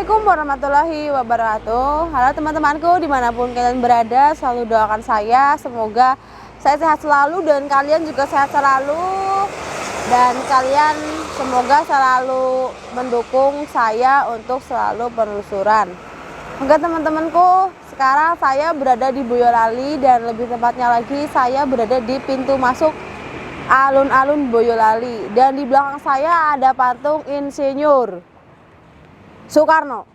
Assalamualaikum warahmatullahi wabarakatuh. Halo teman-temanku, dimanapun kalian berada, selalu doakan saya semoga saya sehat selalu dan kalian juga sehat selalu, dan kalian semoga selalu mendukung saya untuk selalu penelusuran. Oke teman-temanku, sekarang saya berada di Boyolali, dan lebih tepatnya lagi saya berada di pintu masuk alun-alun Boyolali, dan di belakang saya ada patung Insinyur Soekarno.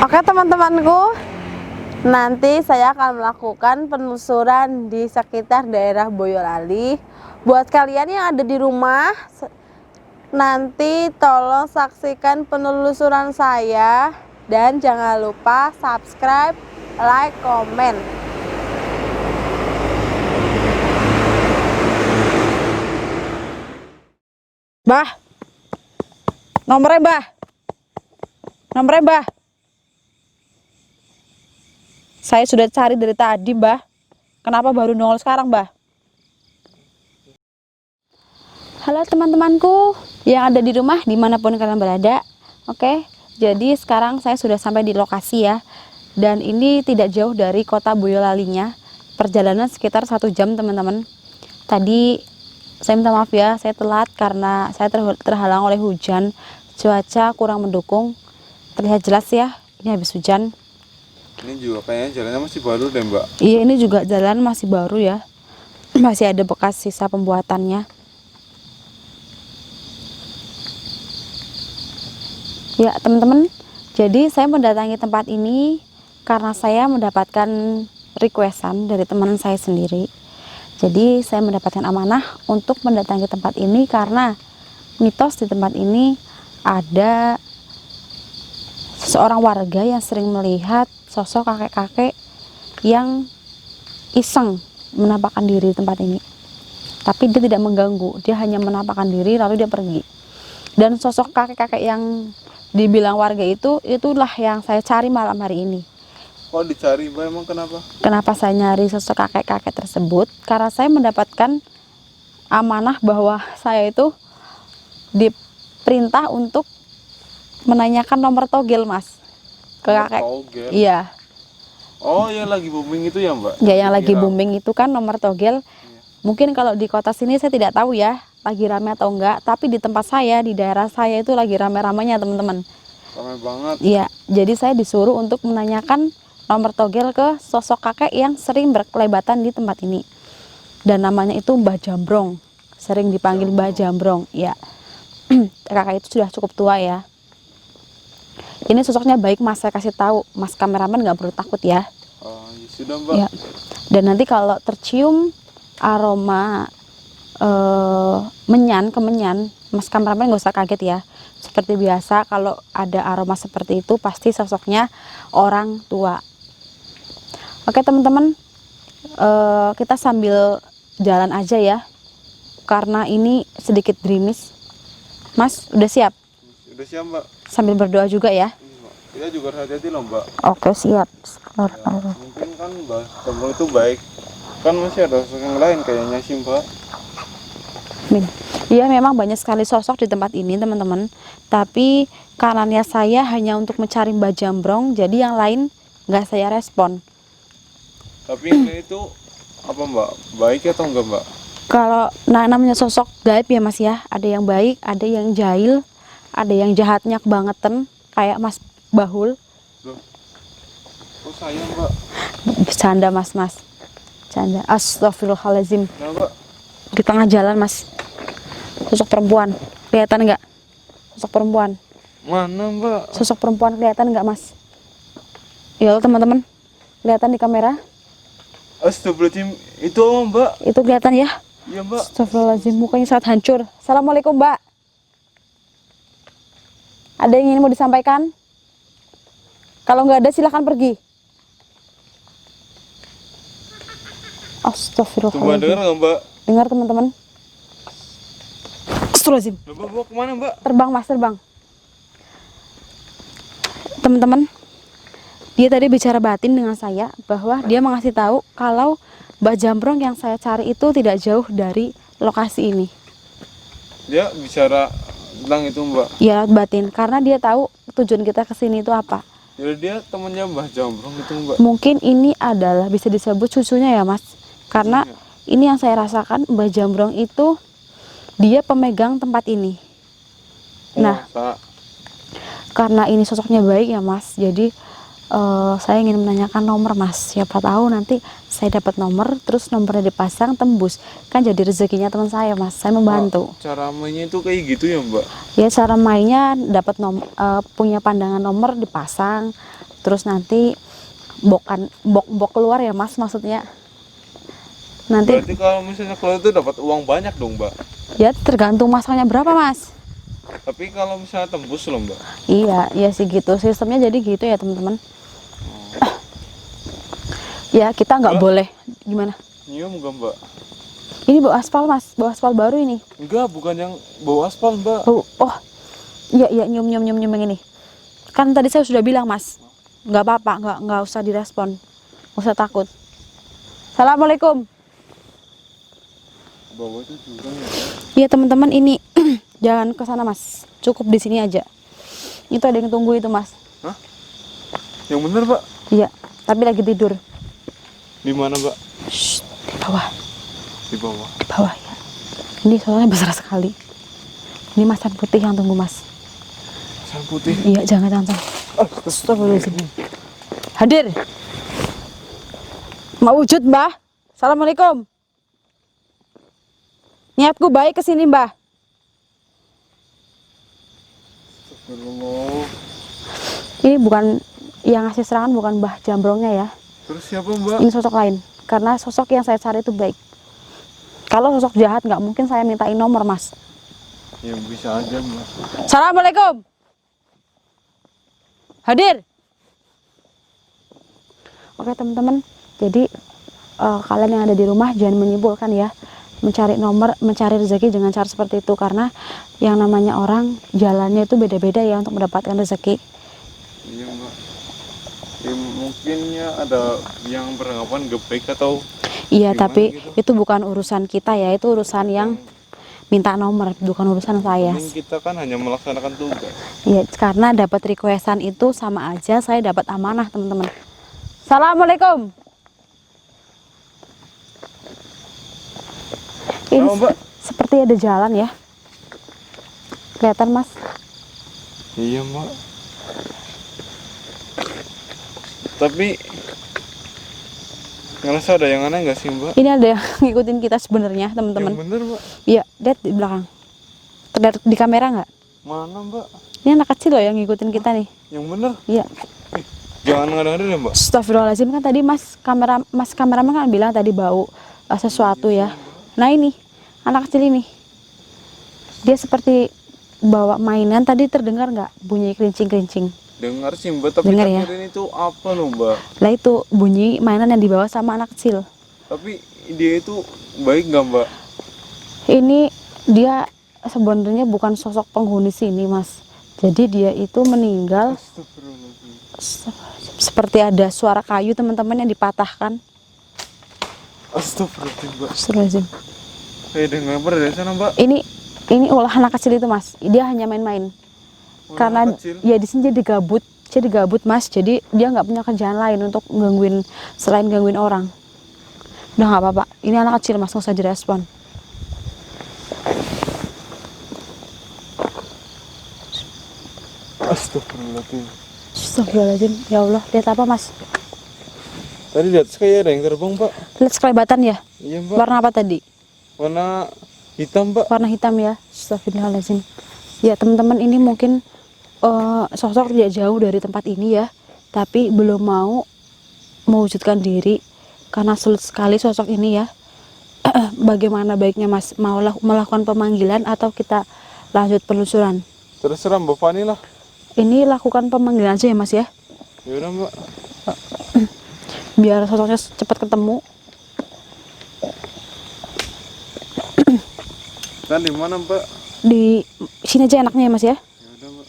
Oke teman-temanku, nanti saya akan melakukan penelusuran di sekitar daerah Boyolali. Buat kalian yang ada di rumah, nanti tolong saksikan penelusuran saya, dan jangan lupa subscribe, like, komen. Bah, nomornya bah. Saya sudah cari dari tadi, Mbah. Kenapa baru nongol sekarang, Mbah? Halo teman-temanku yang ada di rumah, dimanapun kalian berada. Oke, jadi sekarang saya sudah sampai di lokasi ya. Dan ini tidak jauh dari kota Boyolalinya. Perjalanan sekitar 1 jam, teman-teman. Tadi saya minta maaf ya, saya telat karena saya terhalang oleh hujan. Cuaca kurang mendukung. Terlihat jelas ya, ini habis hujan. Ini juga kayaknya jalannya masih baru deh, Mbak. Iya, ini juga jalan masih baru ya. Masih ada bekas sisa pembuatannya. Ya, teman-teman. Jadi saya mendatangi tempat ini karena saya mendapatkan requestan dari teman saya sendiri. Jadi saya mendapatkan amanah untuk mendatangi tempat ini karena mitos di tempat ini ada seorang warga yang sering melihat sosok kakek-kakek yang iseng menampakkan diri di tempat ini. Tapi dia tidak mengganggu, dia hanya menampakkan diri lalu dia pergi. Dan sosok kakek-kakek yang dibilang warga itulah yang saya cari malam hari ini. Kok dicari, Mbak? Emang kenapa? Kenapa saya nyari sosok kakek-kakek tersebut? Karena saya mendapatkan amanah bahwa saya itu diperintah untuk menanyakan nomor togel, Mas. Ke kakek. Togel? Iya. Oh, yang lagi booming itu ya, Mbak? Ya, yang lagi booming itu kan nomor togel. Iya. Mungkin kalau di kota sini saya tidak tahu ya, lagi rame atau enggak. Tapi di tempat saya, di daerah saya itu lagi rame-ramenya, teman-teman. Rame banget. Iya, jadi saya disuruh untuk menanyakan nomor togel ke sosok kakek yang sering berkelebatan di tempat ini. Dan namanya itu Mbah Jambrong. Sering dipanggil Mbah Jambrong. Ya, kakek itu sudah cukup tua ya. Ini sosoknya baik, Mas. Saya kasih tahu, Mas kameramen nggak perlu takut ya. Oh, ya sudah, Mbak. Ya. Dan nanti kalau tercium aroma kemenyan, Mas kameramen nggak usah kaget ya. Seperti biasa, kalau ada aroma seperti itu pasti sosoknya orang tua. Oke teman-teman, kita sambil jalan aja ya, karena ini sedikit gerimis. Mas, udah siap? Udah siap, Mbak. Sambil berdoa juga ya. Kita juga hati-hati loh, Mbak. Oke, siap. Ya, mungkin kan Mbak Jambrong itu baik. Kan masih ada sosok yang lain kayaknya sih, Mbak. Iya, memang banyak sekali sosok di tempat ini, teman-teman. Tapi karena niat saya hanya untuk mencari Mbah Jambrong, jadi yang lain nggak saya respon. Tapi ini itu apa, Mbak? Baik atau enggak, Mbak? Kalau namanya sosok gaib ya, Mas ya. Ada yang baik, ada yang jahil, ada yang jahatnya kebangetan, kayak Mas Bahul. Loh. Kok saya, Mbak? Bercanda, Mas. Bercanda. Astagfirullahaladzim. Nah, Mbak. Di tengah jalan, Mas. Sosok perempuan. Kelihatan nggak? Sosok perempuan. Mana, Mbak? Sosok perempuan kelihatan nggak, Mas? Ya, teman-teman. Kelihatan di kamera? Astagfirullahaladzim. Itu, Mbak. Itu kelihatan ya? Iya, Mbak. Astagfirullahaladzim, mukanya sangat hancur. Assalamualaikum, Mbak. Ada yang ingin mau disampaikan? Kalau nggak ada, silahkan pergi. Coba Astagfirullahaladzim. dengar nggak, Mbak? Dengar, teman-teman. Astagfirullahaladzim. Mbak, bawa kemana, Mbak? Terbang, Mas, terbang. Teman-teman, dia tadi bicara batin dengan saya bahwa dia mengasih tahu kalau Mbah Jambrong yang saya cari itu tidak jauh dari lokasi ini. Dia bicara tentang itu Mbak. Ya batin, karena dia tahu tujuan kita ke sini itu apa. Jadi dia temannya Mbah Jambrong itu Mbak. Mungkin ini adalah bisa disebut cucunya ya Mas. Karena ini yang saya rasakan, Mbah Jambrong itu dia pemegang tempat ini. Nah, karena ini sosoknya baik ya Mas, jadi saya ingin menanyakan nomor Mas. Siapa tahu nanti saya dapat nomor, terus nomornya dipasang tembus, kan jadi rezekinya teman saya Mas. Saya membantu. Cara mainnya itu kayak gitu ya Mbak? Ya cara mainnya dapat punya pandangan nomor dipasang, terus nanti bok keluar ya Mas, maksudnya. Nanti. Berarti kalau misalnya keluar itu dapat uang banyak dong Mbak? Ya tergantung masangnya berapa Mas. Tapi kalau misalnya tembus loh Mbak? Iya, iya sih gitu. Sistemnya jadi gitu ya teman-teman. Ya kita nggak boleh. Gimana? Nyium nggak Mbak? Ini bau aspal Mas, bau aspal baru ini. Enggak, bukan yang bau aspal Mbak. Oh, iya nyium yang ini. Kan tadi saya sudah bilang Mas, nggak apa-apa, nggak usah direspon, nggak usah takut. Assalamualaikum. Bau itu juga ya? Iya teman-teman, ini jangan ke sana Mas, cukup di sini aja. Itu ada yang tunggu itu Mas. Hah? Yang bener Pak? Iya, tapi lagi tidur. Di mana Mbak? Shh, di bawah. Di bawah. Di bawah ya. Ini soalnya besar sekali. Ini macan putih yang tunggu Mas. Macan putih? Iya, jangan. Astagfirullahaladzim. Hadir. Mau wujud Mbah. Assalamualaikum. Niatku baik kesini Mbah. Astagfirullah. Ini bukan yang ngasih serangan, bukan Mbah Jambrongnya ya. Terus siapa Mbak? Ini sosok lain. Karena sosok yang saya cari itu baik. Kalau sosok jahat nggak mungkin saya mintain nomor Mas. Ya bisa aja Mbak. Assalamualaikum. Hadir. Oke teman-teman. Jadi kalian yang ada di rumah jangan menyimpulkan ya. Mencari nomor, mencari rezeki dengan cara seperti itu, karena yang namanya orang jalannya itu beda-beda ya untuk mendapatkan rezeki. Iya Mbak. Ya, mungkinnya ada yang beranggapan gebek atau iya, tapi gitu. itu bukan urusan kita ya, itu urusan yang minta nomor, bukan urusan saya. Mending kita kan hanya melaksanakan tugas. Iya, karena dapat requestan itu sama aja saya dapat amanah teman-teman. Assalamualaikum. Ini Mbak? seperti ada jalan ya. Kelihatan Mas? Iya Mbak. Tapi ngerasa ada yang aneh nggak sih Mbak? Ini ada yang ngikutin kita sebenarnya teman-teman. Yang bener Mbak? Iya, lihat di belakang. Terlihat di kamera nggak? Mana Mbak? Ini anak kecil loh yang ngikutin kita nih. Yang bener? Iya. Jangan ngada-ngada ya Mbak. Astagfirullahaladzim, kan tadi mas kameramen kan bilang tadi bau sesuatu ya. Nah ini anak kecil ini, dia seperti bawa mainan. Tadi terdengar nggak bunyi kerincing-kerincing? Dengar sih Mbak, tapi Dengar ya? ini tuh apa loh Mbak? Lah itu bunyi mainan yang dibawa sama anak kecil. Tapi dia itu baik nggak Mbak? Ini dia sebenarnya bukan sosok penghuni sini Mas. Jadi dia itu meninggal. Seperti ada suara kayu teman-teman yang dipatahkan. Astagfirullahaladzim. Kayak dengar dari sana Mbak. Ini ulah anak kecil itu Mas. Dia hanya main-main. Karena ya di sini jadi gabut Mas. Jadi dia nggak punya kerjaan lain untuk gangguin selain gangguin orang. Udah nggak apa-apa. Ini anak kecil Mas, nggak usah direspon. Astagfirullahaladzim. Ya Allah, lihat apa Mas? Tadi lihat kayak ada yang terbang Pak. Lihat kelebatan ya? Iya Mbak. Warna apa tadi? Warna hitam Mbak. Warna hitam ya. Astagfirullahaladzim. Ya teman-teman, ini mungkin sosok tidak jauh dari tempat ini ya, tapi belum mau mewujudkan diri karena sulit sekali sosok ini ya. Bagaimana baiknya Mas, mau melakukan pemanggilan atau kita lanjut penelusuran? Terserah Mbak Fani lah. Ini lakukan pemanggilan aja ya Mas ya. Yaudah Mbak. Biar sosoknya cepat ketemu. Dan di mana Mbak? Di sini aja enaknya ya Mas ya. Yaudah Mbak.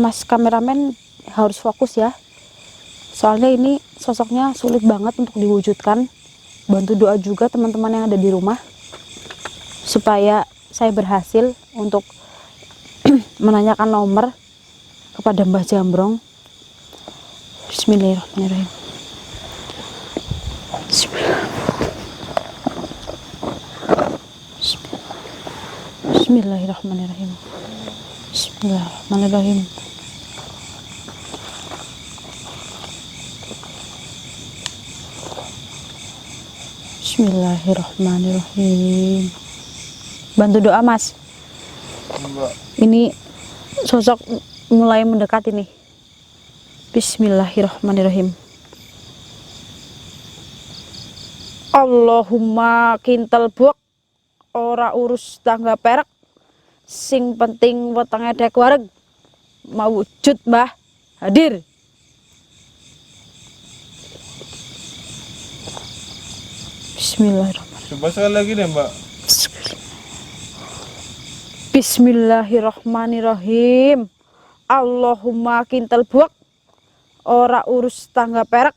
Mas kameramen harus fokus ya. Soalnya ini sosoknya sulit banget untuk diwujudkan. bantu doa juga teman-teman yang ada di rumah supaya saya berhasil untuk menanyakan nomor kepada Mbah Jambrong. Bismillahirrahmanirrahim. Bismillahirrahmanirrahim. Bismillahirrahmanirrahim. Bismillahirrahmanirrahim. Bantu doa Mas. Mbak. Ini sosok mulai mendekat ini. Bismillahirrahmanirrahim. Allahumma kintal buak ora urus tangga perak sing penting wetenge dek wareg mawujud Mbah hadir. Bismillahirrahmanirrahim. Coba sekali lagi deh Mbak. Bismillahirrahmanirrahim. Allahumma kintal buak ora urus tangga perak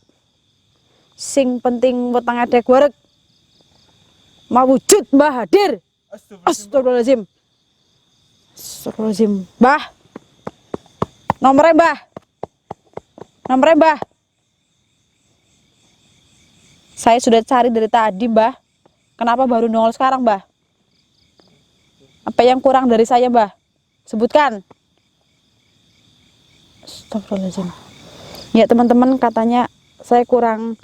sing penting wetenge dek wareg mawujud Mbah hadir. Astagfirullahaladzim. Astagfirullahaladzim. Mbah. Nomornya Mbah. Nomornya Mbah. Saya sudah cari dari tadi Mbah. Kenapa baru nongol sekarang Mbah? Apa yang kurang dari saya Mbah? Sebutkan. Astagfirullahaladzim. Ya teman-teman, katanya saya kurang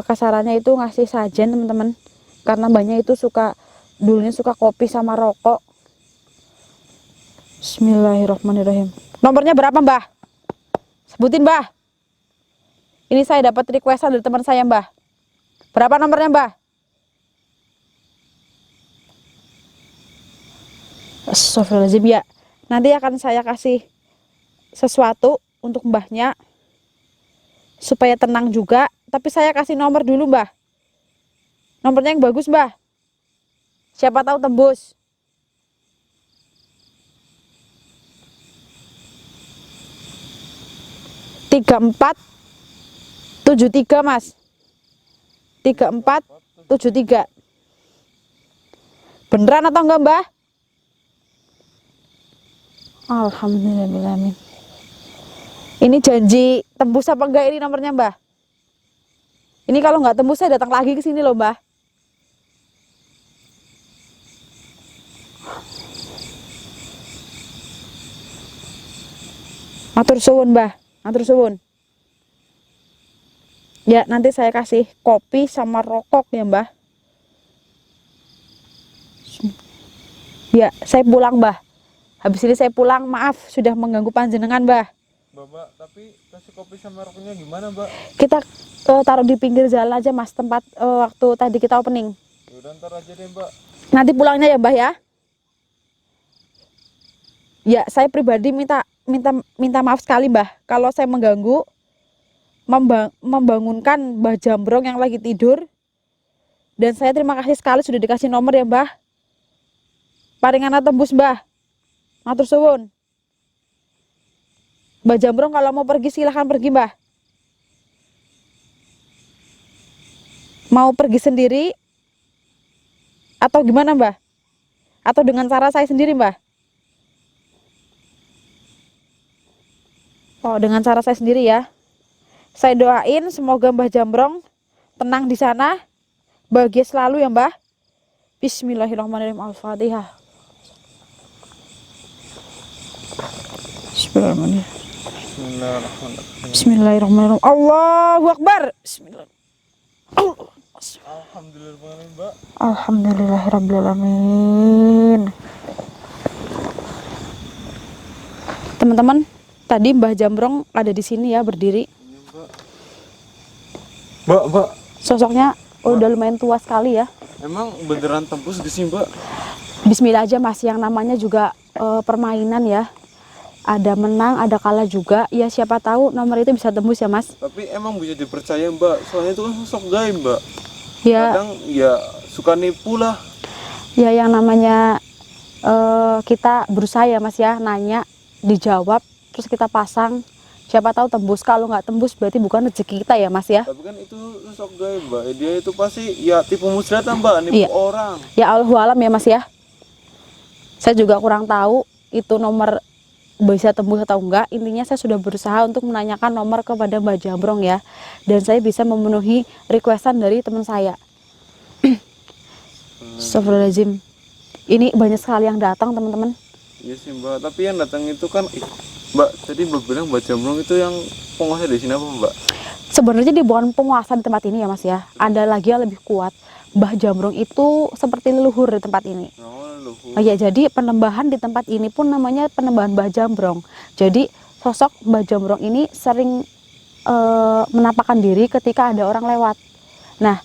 kasarannya itu ngasih sajen teman-teman. Karena banyak itu dulunya suka kopi sama rokok. Bismillahirrahmanirrahim. Nomornya berapa Mbah? Sebutin Mbah. Ini saya dapat requestan dari teman saya Mbah. Berapa nomornya Mbah? Astagfirullahaladzim ya. Nanti akan saya kasih sesuatu untuk Mbahnya supaya tenang juga. Tapi saya kasih nomor dulu Mbah. Nomornya yang bagus Mbah. Siapa tahu tembus. 3473 Mas. 3473. Beneran atau enggak Mbah? Alhamdulillah. Ini janji tembus apa enggak ini nomornya Mbah? Ini kalau nggak tembus saya datang lagi ke sini loh Mbah. Matur suwun Mbah, matur suwun. Ya nanti saya kasih kopi sama rokok ya Mbah. Ya saya pulang Mbah. Habis ini saya pulang, maaf sudah mengganggu panjenengan Mbah. Mbak, tapi kasih kopi sama rokoknya gimana Mbak? Kita taruh di pinggir jalan aja Mas, tempat waktu tadi kita opening. Yaudah ntar aja deh Mbak. Nanti pulangnya ya Mbah ya. Ya saya pribadi minta maaf sekali Mbah kalau saya mengganggu, membangunkan Mbah Jambrong yang lagi tidur. Dan saya terima kasih sekali sudah dikasih nomor ya Mbah. Paringana tembus Mbah. Matur suwun. Mbah Jambrong kalau mau pergi silahkan pergi Mbah. Mau pergi sendiri atau gimana Mbah? Atau dengan cara saya sendiri Mbah? Oh, dengan cara saya sendiri ya. Saya doain semoga Mbah Jambrong tenang di sana, bahagia selalu ya Mbah. Bismillahirrahmanirrahim. Al-Fatihah. Bismillahirrahmanirrahim. Bismillahirrahmanirrahim. Bismillahirrahmanirrahim. Allahu Akbar. Bismillahirrahmanirrahim. Alhamdulillah Mbak. Alhamdulillahirrabbilalamin. Teman-teman, tadi Mbah Jambrong ada di sini ya berdiri. Mbak. Sosoknya udah lumayan tua sekali ya. Emang beneran tembus gak sih Mbak? Bismillah aja Mas, yang namanya juga permainan ya. Ada menang, ada kalah juga. Ya siapa tahu nomor itu bisa tembus ya Mas. Tapi emang bisa dipercaya Mbak, soalnya itu kan sosok gaib Mbak. Ya. Kadang ya suka nipu lah. Ya yang namanya kita berusaha ya Mas ya, nanya, dijawab, terus kita pasang Siapa tahu tembus. Kalau nggak tembus berarti bukan rezeki kita ya Mas ya. Tapi kan itu sosok gaib mbak, dia itu pasti ya tipu muslihat mbak, nipu Iya. orang. Ya Allahu alam ya Mas ya. Saya juga kurang tahu itu nomor bisa tembus atau enggak. Intinya saya sudah berusaha untuk menanyakan nomor kepada Mbak Jambrong ya. Dan saya bisa memenuhi requestan dari teman saya. Astagfirullahaladzim. Ini banyak sekali yang datang teman-teman. Iya sih mbak, tapi yang datang itu kan mbak, tadi mbak bilang Mbak Jambrong itu yang penguasa di sini apa mbak? Sebenarnya dia bukan penguasa di tempat ini ya Mas ya. Ada lagi yang lebih kuat. Mbah Jambrong itu seperti leluhur di tempat ini. Oh ya, jadi penembahan di tempat ini pun namanya penembahan Mbah Jambrong. Jadi sosok Mbah Jambrong ini sering menampakkan diri ketika ada orang lewat. Nah,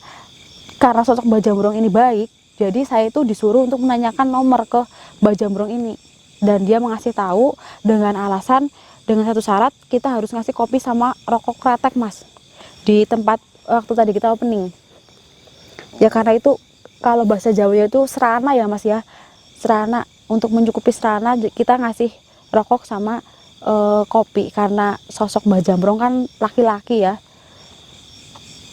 karena sosok Mbah Jambrong ini baik, jadi saya itu disuruh untuk menanyakan nomor ke Mbah Jambrong ini. Dan dia mengasih tahu dengan alasan, dengan satu syarat, kita harus ngasih kopi sama rokok kretek Mas. Di tempat waktu tadi kita opening. Ya karena itu, kalau bahasa Jawanya itu serana ya Mas ya. Serana, untuk mencukupi serana kita ngasih rokok sama kopi. Karena sosok Mbah Jambrong kan laki-laki ya.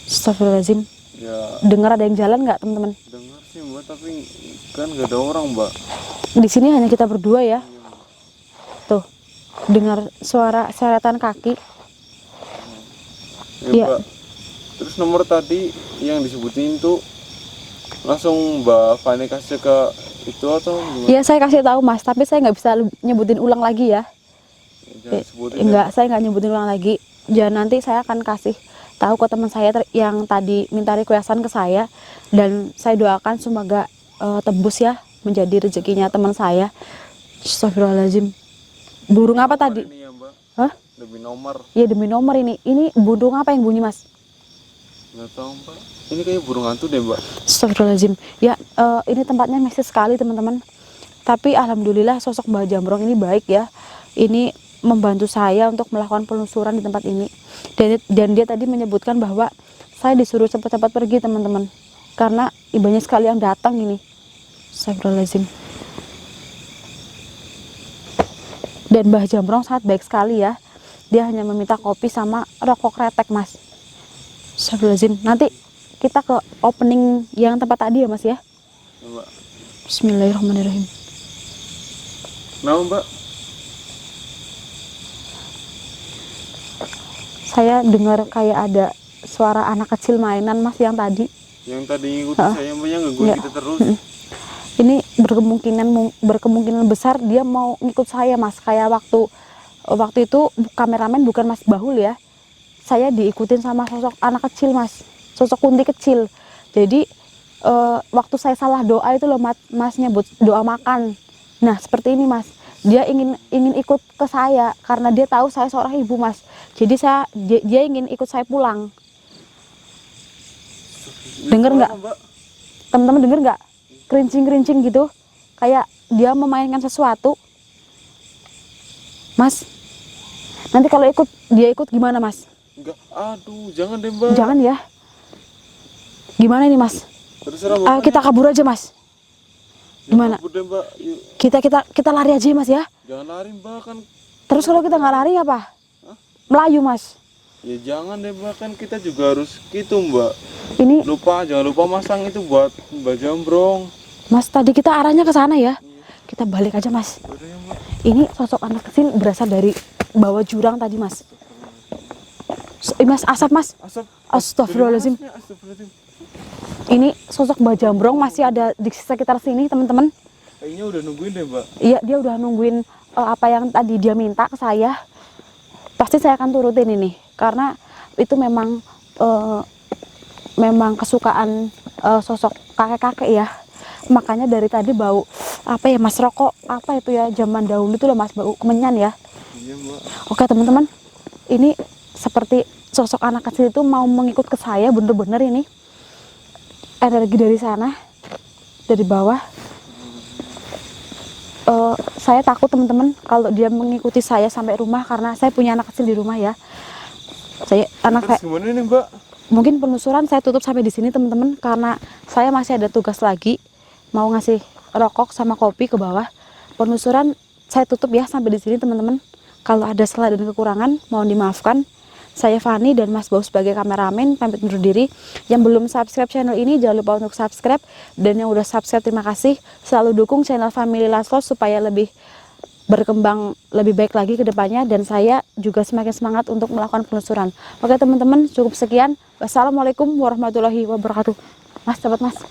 Astagfirullahaladzim. Ya. Dengar ada yang jalan nggak teman-teman? Dengar sih mbak, tapi kan nggak ada orang mbak. Di sini hanya kita berdua ya. Tuh, dengar suara seretan kaki. Ya, Iya. mbak. Terus nomor tadi yang disebutin tuh langsung Mbak Fani kasih ke itu atau gimana? Iya, saya kasih tahu Mas, tapi saya nggak bisa nyebutin ulang lagi ya. Jangan sebutin Enggak, saya nggak nyebutin ulang lagi. Ya nanti saya akan kasih tahu ke teman saya yang tadi minta requestan ke saya, dan saya doakan semoga tembus ya menjadi rezekinya teman saya. Astagfirullahaladzim. Burung apa tadi? Ini ya mbak, Hah? demi nomor. Iya demi nomor ini. Ini burung apa yang bunyi Mas? Nggak tahu mbak, ini kayak burung hantu deh mbak. Astagfirullahaladzim. Ya ini tempatnya mistis sekali teman-teman. Tapi alhamdulillah sosok Mbah Jambrong ini baik ya. Ini membantu saya untuk melakukan penelusuran di tempat ini. Dan dia tadi menyebutkan bahwa saya disuruh cepat-cepat pergi teman-teman. Karena banyak sekali yang datang ini. Astagfirullahaladzim. Dan Mbah Jambrong sangat baik sekali ya. Dia hanya meminta kopi sama rokok kretek Mas. Astagfirullahaladzim. Nanti kita ke opening yang tempat tadi ya Mas ya. Ya, mbak. Bismillahirrahmanirrahim. Nah mbak, Saya dengar kayak ada suara anak kecil mainan Mas yang tadi. yang tadi ngikutin saya mbak, yang ngegulung kita terus. Ini berkemungkinan besar dia mau ngikut saya Mas. Kayak waktu itu kameramen bukan Mas Bahul ya. Saya diikutin sama sosok anak kecil Mas. Sosok kunti kecil. Jadi waktu saya salah doa itu loh Mas nyebut doa makan. Nah seperti ini Mas. Dia ingin ikut ke saya karena dia tahu saya seorang ibu Mas. Jadi dia ingin ikut saya pulang. Dengar nggak? Teman-teman denger nggak? Kerincing gitu, kayak dia memainkan sesuatu. Mas, nanti kalau dia ikut gimana Mas? Enggak, aduh jangan deh mbak. Jangan ya. Gimana ini Mas? Terserah mbak. Ayo kita kabur aja Mas. Gimana? Kabur deh mbak. Yuk. Kita lari aja Mas ya. Jangan lari mbak kan. Terus kalau kita nggak lari apa? Hah? Melayu Mas. Ya jangan deh mbak, kan kita juga harus gitu mbak. Ini Jangan lupa masang itu buat Mbak Jambrong. Mas tadi kita arahnya ke sana ya. Kita balik aja Mas. Udah ya mbak. Ini sosok anak kecil berasal dari bawah jurang tadi Mas. Mas asap Mas. Asap. Astagfirullahaladzim. Astagfirullahaladzim. Ini sosok Mbah Jambrong masih ada di sekitar sini teman-teman. Kayaknya udah nungguin deh mbak. Iya dia udah nungguin apa yang tadi dia minta ke saya. Pasti saya akan turutin ini karena itu memang kesukaan sosok kakek-kakek ya. Makanya dari tadi bau apa ya Mas, rokok apa itu ya zaman dahulu itu loh Mas, bau kemenyan ya. Iya mbak. Oke teman-teman, ini seperti sosok anak kecil itu mau mengikut ke saya, bener-bener ini energi dari sana, dari bawah. Saya takut teman-teman kalau dia mengikuti saya sampai rumah karena saya punya anak kecil di rumah ya. Terus gimana nih mbak? Mungkin penelusuran saya tutup sampai di sini teman-teman karena saya masih ada tugas lagi mau ngasih rokok sama kopi ke bawah. Penelusuran saya tutup ya sampai di sini teman-teman Kalau ada salah dan kekurangan, mohon dimaafkan. Saya Fani dan Mas Bau sebagai kameramen pamit undur diri. Yang belum subscribe channel ini jangan lupa untuk subscribe, dan yang udah subscribe terima kasih. Selalu dukung channel Family Laslo supaya lebih berkembang lebih baik lagi ke depannya, dan saya juga semakin semangat untuk melakukan penelusuran. Oke teman-teman, cukup sekian. Wassalamualaikum warahmatullahi wabarakatuh. Mas, cepat Mas.